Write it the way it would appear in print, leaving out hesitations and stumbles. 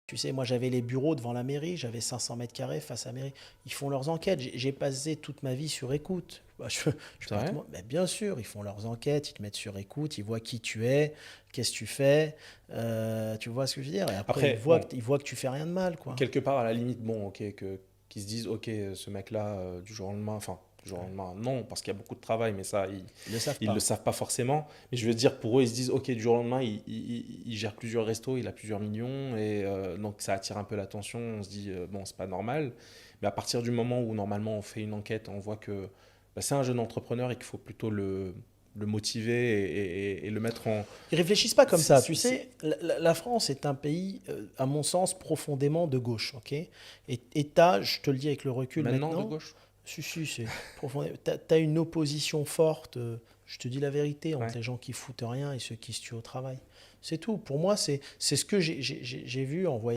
Tu sais, moi j'avais les bureaux devant la mairie, j'avais 500 mètres carrés face à la mairie. Ils font leurs enquêtes. J'ai passé toute ma vie sur écoute. Bah, je C'est peux pas vrai? mais bien sûr, ils font leurs enquêtes, ils te mettent sur écoute, ils voient qui tu es, qu'est-ce que tu fais. Tu vois ce que je veux dire? Et après, Après, bon, ils voient que tu fais rien de mal, quoi. quelque part, à la limite, bon, ok, qu'ils se disent, ok, ce mec-là, du jour au lendemain, enfin, du jour au Ouais. lendemain, non, parce qu'il y a beaucoup de travail, mais ça, Ils le savent ils le pas. savent pas forcément. Mais je veux dire, pour eux, ils se disent, ok, du jour au lendemain, il gère plusieurs restos, il a plusieurs millions, et donc ça attire un peu l'attention. On se dit, bon, c'est pas normal. Mais à partir du moment où, normalement, on fait une enquête, on voit que bah, c'est un jeune entrepreneur et qu'il faut plutôt le motiver et le mettre en. Ils réfléchissent pas comme ça. Tu C'est sais, la France est un pays, à mon sens, profondément de gauche, ok? Et t'as, je te le dis avec le recul maintenant de maintenant, gauche. si, c'est profondément. T'as une opposition forte, je te dis la vérité, entre Ouais. les gens qui foutent rien et ceux qui se tuent au travail. C'est tout. Pour moi, c'est ce que j'ai vu en voyant.